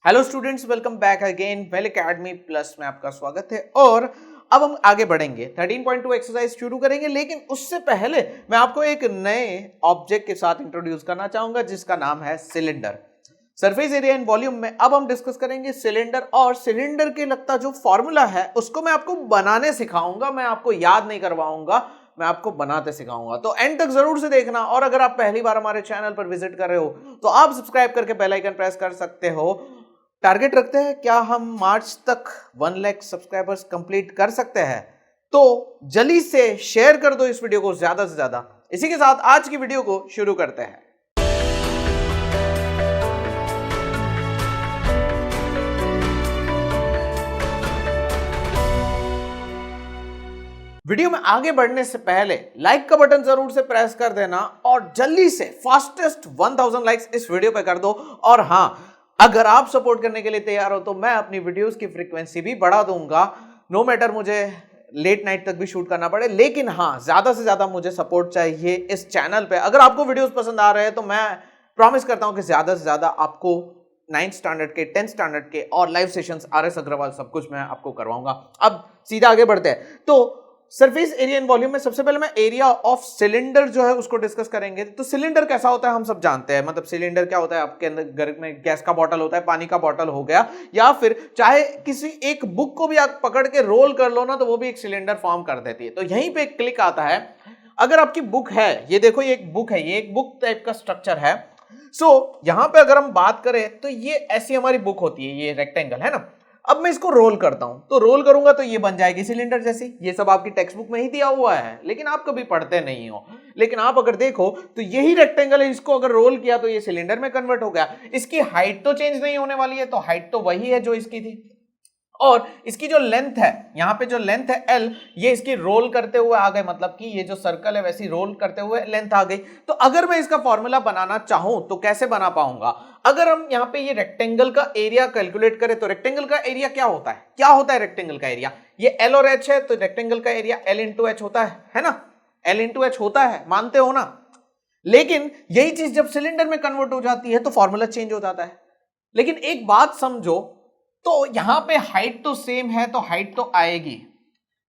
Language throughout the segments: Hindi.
Hello students, welcome back again well academy plus में आपका स्वागत है। और अब हम आगे बढ़ेंगे, 13.2 एक्सरसाइज शुरू करेंगे। लेकिन उससे पहले मैं आपको एक नए ऑब्जेक्ट के साथ इंट्रोड्यूस करना चाहूंगा जिसका नाम है cylinder. Surface area and volume में अब हम डिस्कस करेंगे सिलेंडर, और सिलेंडर के लगता जो फॉर्मूला है उसको मैं आपको बनाने सिखाऊंगा। मैं आपको याद नहीं करवाऊंगा, मैं आपको बनाते सिखाऊंगा। तो एंड तक जरूर से देखना। और अगर आप पहली बार हमारे चैनल पर विजिट कर रहे हो तो आप सब्सक्राइब करके बेल आइकन प्रेस कर सकते हो। टारगेट रखते हैं क्या हम मार्च तक 1 लाख सब्सक्राइबर्स कंप्लीट कर सकते हैं, तो जल्दी से शेयर कर दो इस वीडियो को ज्यादा से ज्यादा। इसी के साथ आज की वीडियो को शुरू करते हैं। वीडियो में आगे बढ़ने से पहले लाइक का बटन जरूर से प्रेस कर देना और जल्दी से फास्टेस्ट 1000 लाइक्स इस वीडियो पे कर दो। और हां, अगर आप सपोर्ट करने के लिए तैयार हो तो मैं अपनी वीडियोस की फ्रीक्वेंसी भी बढ़ा दूंगा, नो मैटर मुझे लेट नाइट तक भी शूट करना पड़े। लेकिन हां, ज्यादा से ज्यादा मुझे सपोर्ट चाहिए इस चैनल पे। अगर आपको वीडियोस पसंद आ रहे हैं तो मैं प्रॉमिस करता हूं कि ज्यादा से ज्यादा आपको 9th स्टैंडर्ड के 10th स्टैंडर्ड के और लाइव सेशंस RS अग्रवाल सब कुछ मैं आपको करवाऊंगा। अब सीधा आगे बढ़ते हैं। तो सरफेस एरिया एंड वॉल्यूम में सबसे पहले मैं एरिया ऑफ सिलेंडर जो है उसको डिस्कस करेंगे। तो सिलेंडर कैसा होता है हम सब जानते हैं। मतलब सिलेंडर क्या होता है, आपके अंदर घर में गैस का बॉटल होता है, पानी का बॉटल हो गया, या फिर चाहे किसी एक बुक को भी आप पकड़ के रोल कर लो ना तो वो भी एक सिलेंडर फॉर्म कर देती है। तो यहीं पे एक क्लिक आता है। अगर आपकी बुक है, ये देखो ये एक बुक है, ये एक बुक टाइप का स्ट्रक्चर है। यहां पे अगर हम बात करें तो ये ऐसी हमारी बुक होती है, ये रेक्टेंगल है ना। अब मैं इसको रोल करता हूं, तो रोल करूंगा तो ये बन जाएगी सिलेंडर जैसी। ये सब आपकी टेक्स्ट बुक में ही दिया हुआ है, लेकिन आप कभी पढ़ते नहीं हो। लेकिन आप अगर देखो तो यही रेक्टेंगल है, इसको अगर रोल किया तो ये सिलेंडर में कन्वर्ट हो गया। इसकी हाइट तो चेंज नहीं होने वाली है, तो हाइट तो वही है जो इसकी थी। और इसकी जो लेंथ है, यहां पे जो लेंथ है L, ये इसकी रोल करते हुए आ गए। मतलब कि ये जो सर्कल है वैसी रोल करते हुए लेंथ आ गई। तो अगर मैं इसका फॉर्मूला बनाना चाहूं तो कैसे बना पाऊंगा? अगर हम यहां पे ये रेक्टेंगल का एरिया कैलकुलेट करें तो रेक्टेंगल का एरिया क्या होता है? क्या होता है रेक्टेंगल का एरिया? ये L और H है, तो रेक्टेंगल का एरिया L इंटू H होता है ना। L इंटू H होता है, मानते हो ना। लेकिन यही चीज जब सिलेंडर में कन्वर्ट हो जाती है तो फॉर्मूला चेंज हो जाता है। लेकिन एक बात समझो, तो यहां पे हाइट तो सेम है तो हाइट तो आएगी,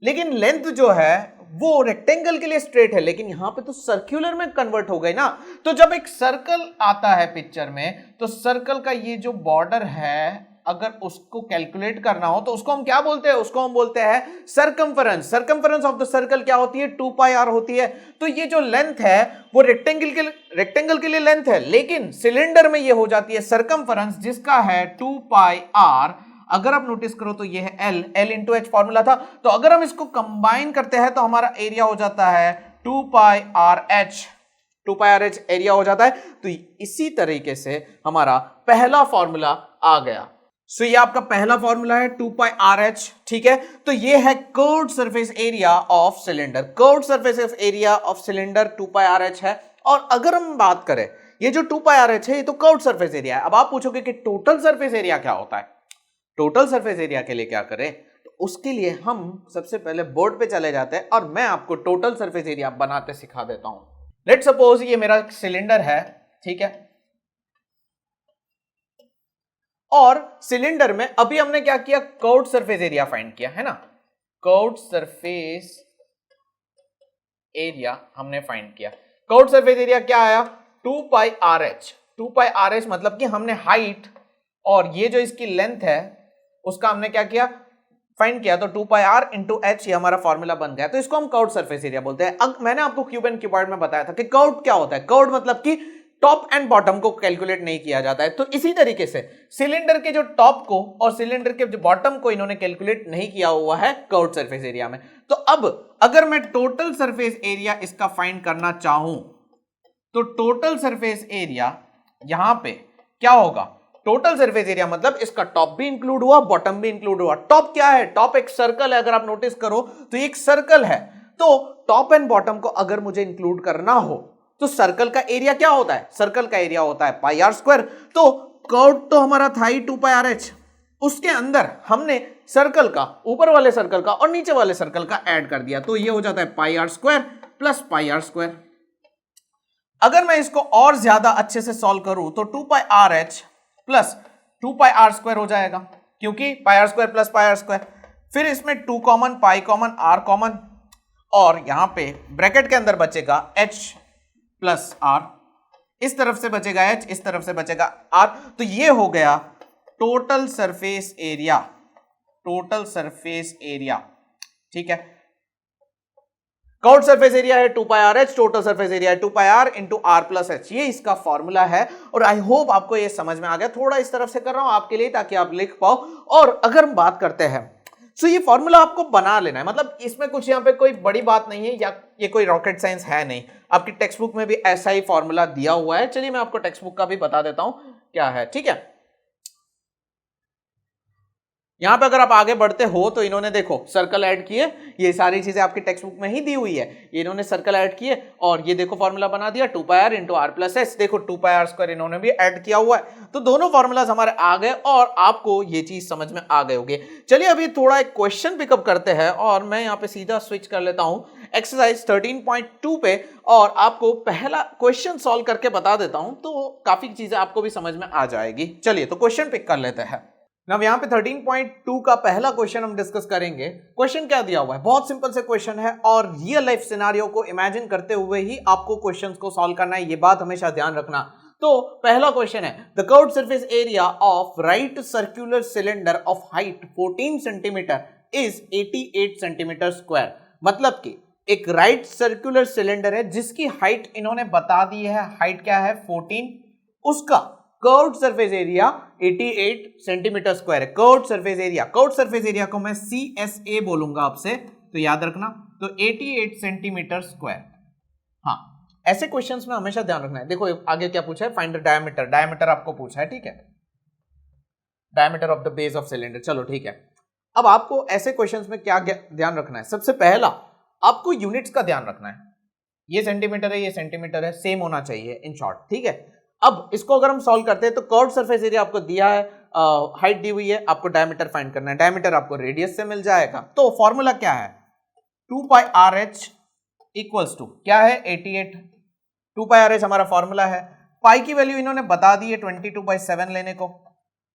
लेकिन लेंथ जो है वो रेक्टेंगल के लिए स्ट्रेट है, लेकिन यहां पे तो सर्कुलर में कन्वर्ट हो गई ना। तो जब एक सर्कल आता है पिक्चर में, तो सर्कल का ये जो बॉर्डर है अगर उसको कैलकुलेट करना हो तो उसको हम क्या बोलते हैं? उसको हम बोलते हैं circumference. Circumference of the circle क्या होती है? 2 पाई r होती है। तो ये जो लेंथ है वो रेक्टेंगल के लिए लेंथ है, लेकिन सिलेंडर में ये हो जाती है सरकमफरेंस, जिसका है 2 पाई r। अगर आप नोटिस करो तो ये है L इंटू H फॉर्मूला था। तो अगर हम इसको कंबाइन करते हैं तो हमारा एरिया हो जाता है 2 पाई आर एच एरिया हो जाता है। तो इसी तरीके से हमारा पहला फॉर्मूला आ गया। ये आपका पहला फॉर्मूला है 2 पाई आर एच, ठीक है। तो ये है curved surface area of cylinder. Curved surface area of cylinder 2 pi R H है। और अगर हम बात करें, ये जो 2 पाई आर एच है ये तो कर्व्ड सरफेस एरिया है। अब आप पूछोगे कि टोटल सरफेस एरिया क्या होता है? टोटल सरफेस एरिया के लिए क्या करें? तो उसके लिए हम सबसे पहले बोर्ड पे चले जाते हैं और मैं आपको टोटल सरफेस एरिया बनाते सिखा देता हूं। लेट्स सपोज ये मेरा सिलेंडर है, ठीक है। और सिलेंडर में अभी हमने क्या किया? कर्व्ड सरफेस एरिया फाइंड किया है ना। कर्व्ड सरफेस एरिया हमने फाइंड किया। कर्व्ड सरफेस एरिया क्या आया? 2 pi R H. 2 pi R H मतलब कि हमने हाइट और ये जो इसकी लेंथ है उसका हमने क्या किया? फाइंड किया। तो 2 पाई आर इंटू एच, ये हमारा फॉर्मूला बन गया। तो इसको हम कर्व्ड सरफेस एरिया बोलते हैं। अब मैंने आपको क्यूब एंड क्यूबॉइड में बताया था कि कर्व्ड क्या होता है। कर्व्ड मतलब कि टॉप एंड बॉटम को कैलकुलेट नहीं किया जाता है। तो इसी तरीके से सिलेंडर के जो टॉप को और सिलेंडर के जो बॉटम को इन्होंने कैलकुलेट नहीं किया हुआ है कर्व्ड सरफेस एरिया में। तो अब अगर मैं टोटल सरफेस एरिया इसका फाइंड करना चाहूं तो टोटल सरफेस एरिया यहां पे क्या होगा? टोटल सरफेस एरिया मतलब इसका टॉप भी इंक्लूड हुआ, बॉटम भी इंक्लूड हुआ। टॉप क्या है? टॉप एक सर्कल है। अगर आप नोटिस करो तो एक सर्कल है। तो टॉप एंड बॉटम को अगर मुझे इंक्लूड करना हो तो सर्कल का एरिया क्या होता है? सर्कल का एरिया होता है पाई आर स्क्वायर। तो कर्व तो हमारा था ही 2 पाई आर एच, उसके अंदर हमने सर्कल का, ऊपर वाले सर्कल का और नीचे वाले सर्कल का ऐड कर दिया। तो ये हो जाता है pi R square plus pi R square. अगर मैं इसको और ज्यादा अच्छे से सॉल्व करूं तो 2 pi R H plus 2 pi R square हो जाएगा, क्योंकि pi R square plus pi R square. फिर इसमें 2 common, pi common, R common, और यहां पे ब्रैकेट के अंदर बचेगा h प्लस आर, इस तरफ से बचेगा h, इस तरफ से बचेगा r। तो ये हो गया total surface area, total surface area, ठीक है। कर्व्ड सरफेस एरिया है 2 pi R H, total surface area है 2 pi R into R plus H, ये इसका फॉर्मूला है। और आई होप आपको ये समझ में आ गया। थोड़ा इस तरफ से कर रहा हूं आपके लिए ताकि आप लिख पाओ। और अगर हम बात करते हैं तो ये फॉर्मूला आपको बना लेना है, मतलब इसमें कुछ यहाँ पे कोई बड़ी बात नहीं है या ये कोई रॉकेट साइंस है नहीं। आपकी टेक्स्ट बुक में भी ऐसा ही फॉर्मूला दिया हुआ है। चलिए मैं आपको टेक्स्ट बुक का भी बता देता हूं क्या है, ठीक है। यहां पे अगर आप आगे बढ़ते हो तो इन्होंने देखो सर्कल ऐड किए, ये सारी चीजें आपकी टेक्स्ट बुक में ही दी हुई है, ये इन्होंने सर्कल ऐड किए और ये देखो फॉर्मूला बना दिया 2 pi R into R plus H. देखो 2 पाई आर स्क्वायर इन्होंने भी ऐड किया हुआ है। तो दोनों फॉर्मूलाज हमारे आ गए और आपको ये चीज समझ में आ गए होंगे। चलिए अभी थोड़ा एक क्वेश्चन पिकअप करते हैं और मैं यहाँ पे सीधा स्विच कर लेता हूं एक्सरसाइज 13.2 पे और आपको पहला क्वेश्चन सॉल्व करके बता देता हूं, तो काफी चीजें आपको भी समझ में आ जाएगी। चलिए तो क्वेश्चन पिक कर लेते हैं। अब यहाँ पे 13.2 का पहला क्वेश्चन हम डिस्कस करेंगे। क्वेश्चन क्या दिया हुआ है, बहुत सिंपल से क्वेश्चन है और रियल लाइफ सिनेरियो को इमेजिन करते हुए ही आपको क्वेश्चंस को सॉल्व करना है, ये बात हमेशा ध्यान रखना। तो पहला क्वेश्चन है the curved surface area of right circular cylinder of height 14 centimetre is 88 centimetre square. मतलब कि एक राइट सर्कुलर सिलेंडर है जिसकी हाइट इन्होंने बता दी है, हाइट क्या है 14, उसका curved surface area 88 centimetre square है। Curved surface area, curved surface area को मैं CSA बोलूंगा आपसे, तो याद रखना। तो 88 सेंटीमीटर स्क्वायर। हाँ, ऐसे क्वेश्चंस में हमेशा ध्यान रखना है। देखो आगे क्या पूछा है, फाइंड द डायमीटर, डायमीटर आपको पूछा है, ठीक है, diameter of the base of cylinder. चलो ठीक है, अब आपको ऐसे क्वेश्चंस में क्या ध्यान रखना है, सबसे पहला आपको यूनिट्स का ध्यान रखना है। ये सेंटीमीटर है, ये सेंटीमीटर है, सेम होना चाहिए इन शॉर्ट, ठीक है। अब इसको अगर हम सॉल्व करते हैं तो कर्व्ड सरफेस एरिया आपको दिया है, हाइट दी हुई है, आपको डायमीटर फाइंड करना है, डायमीटर आपको रेडियस से मिल जाएगा। तो फॉर्मूला क्या है, 2 pi R H equals to क्या है 88, 2 पाई आर एच हमारा फॉर्मूला है। पाई की वैल्यू इन्होंने बता दी है 22/7 लेने को,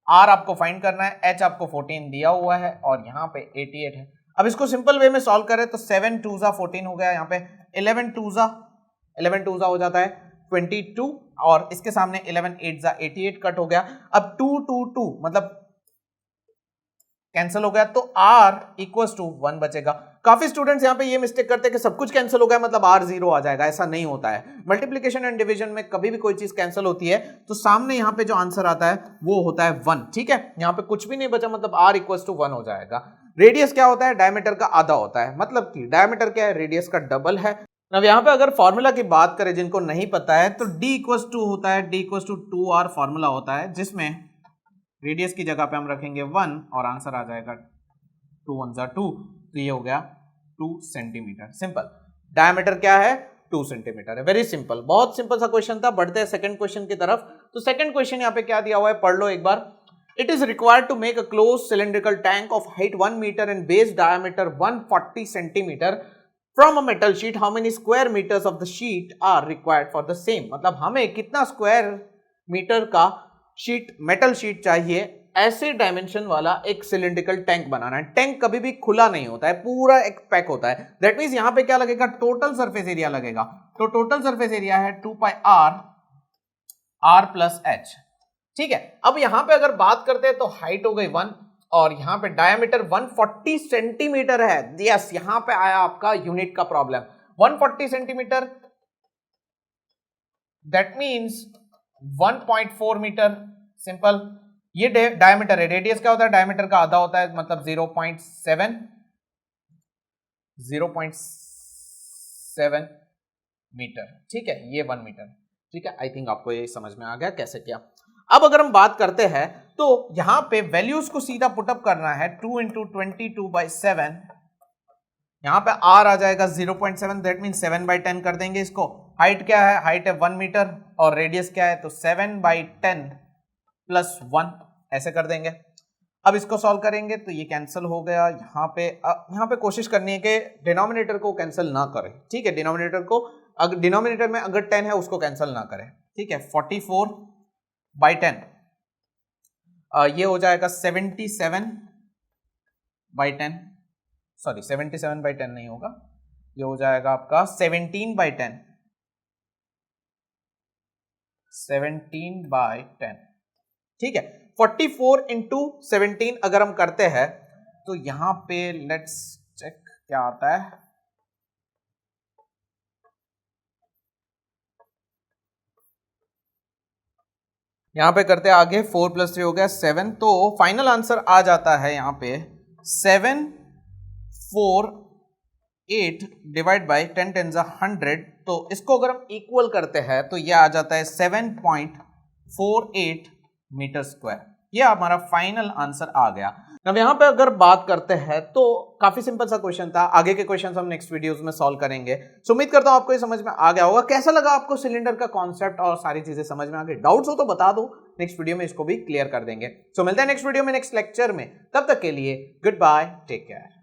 आर आपको फाइंड करना है, एच आपको 14 दिया हुआ है और यहाँ पे 88 है। अब इसको सिंपल वे में सॉल्व करें तो 7 2 14 हो गया, यहाँ पे 11 2 हो जाता है 22 और इसके सामने 11 8 88 कट हो गया। अब 2 2 2 मतलब कैंसिल हो गया, तो R इक्वल्स टू 1 बचेगा। काफी स्टूडेंट्स यहाँ पे ये मिस्टेक करते हैं कि सब कुछ कैंसिल हो गया मतलब R 0 आ जाएगा, ऐसा नहीं होता है। मल्टीप्लिकेशन एंड डिवीजन में कभी भी कोई चीज कैंसिल होती है तो सामने यहाँ पे जो आंसर आता है वो होता है 1, ठीक है। यहाँ पे कुछ भी नहीं बचा मतलब R इक्वल्स टू 1 हो जाएगा। रेडियस क्या होता है, डायमीटर का आधा होता है, मतलब कि डायमीटर क्या है, रेडियस का डबल है। अब यहाँ पे अगर फॉर्मूला की बात करें जिनको नहीं पता है तो D इक्वल्स टू होता है, D equals to 2R formula होता है, जिसमें रेडियस की जगह पे हम रखेंगे 1 और आंसर आ जाएगा 2 1 2, तो ये हो गया 2 सेंटीमीटर। सिंपल। डायमीटर क्या है, 2 सेंटीमीटर है। वेरी सिंपल, बहुत सिंपल सा क्वेश्चन था। बढ़ते हैं सेकंड क्वेश्चन की तरफ। तो सेकंड क्वेश्चन यहाँ पे क्या दिया हुआ है, पढ़ लो एक बार। It is required to make a close cylindrical tank of height 1 metre and base diameter 140 centimetre from a metal sheet, how many square metres of the sheet are required for the same. मतलब हमें कितना स्क्वायर मीटर का शीट, मेटल शीट चाहिए ऐसे डायमेंशन वाला एक सिलिंड्रिकल टैंक बनाना है। टैंक कभी भी खुला नहीं होता है, पूरा एक पैक होता है। दैट मींस यहां पे क्या लगेगा, टोटल सरफेस एरिया लगेगा। तो टोटल सरफेस एरिया है 2 पाई आर प्लस एच, ठीक है। अब यहां पे अगर बात करते हैं तो हाइट हो गई 1 और यहां पे डायमीटर 140 सेंटीमीटर है। यस, यहां पे आया आपका यूनिट का problem. 140 centimetre that means 1.4 metre. Simple. ये डायमीटर है, रेडियस क्या होता है, डायमीटर का आधा होता है, मतलब 0.7 मीटर, ठीक है। ये 1 मीटर, ठीक है। आई थिंक आपको ये समझ में आ गया कैसे किया। अब अगर हम बात करते हैं तो यहां पे वैल्यूज को सीधा पुटअप करना है, 2 × 22/7, यहां पे R आ जाएगा 0.7, दैट मीन 7/10 कर देंगे इसको। हाइट क्या है, हाइट है 1 मीटर और रेडियस क्या है, तो 7/10 + 1 ऐसे कर देंगे। अब इसको सॉल्व करेंगे तो ये कैंसिल हो गया। यहाँ पे कोशिश करनी है कि डिनोमिनेटर को कैंसिल ना करें, ठीक है। डिनोमिनेटर को, अगर डिनोमिनेटर में अगर 10 है उसको कैंसिल ना करें, ठीक है। 44/10 ये हो जाएगा 77/10, सॉरी 77/10 नहीं होगा, ये हो जाएगा आपका 17/10, 17/10, ठीक है। 44 इंटू 17 अगर हम करते हैं तो यहां पे लेट्स चेक क्या आता है। यहां पे करते हैं आगे, 4 + 3 हो गया 7, तो फाइनल आंसर आ जाता है यहां पे 748 डिवाइड बाई 10 × 100। तो इसको अगर हम इक्वल करते हैं तो यह आ जाता है 7.48 मीटर स्क्वायर। ये हमारा फाइनल आंसर आ गया। अब यहां पे अगर बात करते हैं तो काफी सिंपल सा क्वेश्चन था, आगे के क्वेश्चन हम नेक्स्ट वीडियोस में सॉल्व करेंगे। सो उम्मीद करता हूं आपको ये समझ में आ गया होगा। कैसा लगा आपको सिलेंडर का कॉन्सेप्ट और सारी चीजें समझ में आ गई? डाउट्स हो तो बता दो, नेक्स्ट वीडियो में इसको भी क्लियर कर देंगे। सो मिलते हैं नेक्स्ट वीडियो में, नेक्स्ट लेक्चर में। तब तक के लिए गुड बाय, टेक केयर।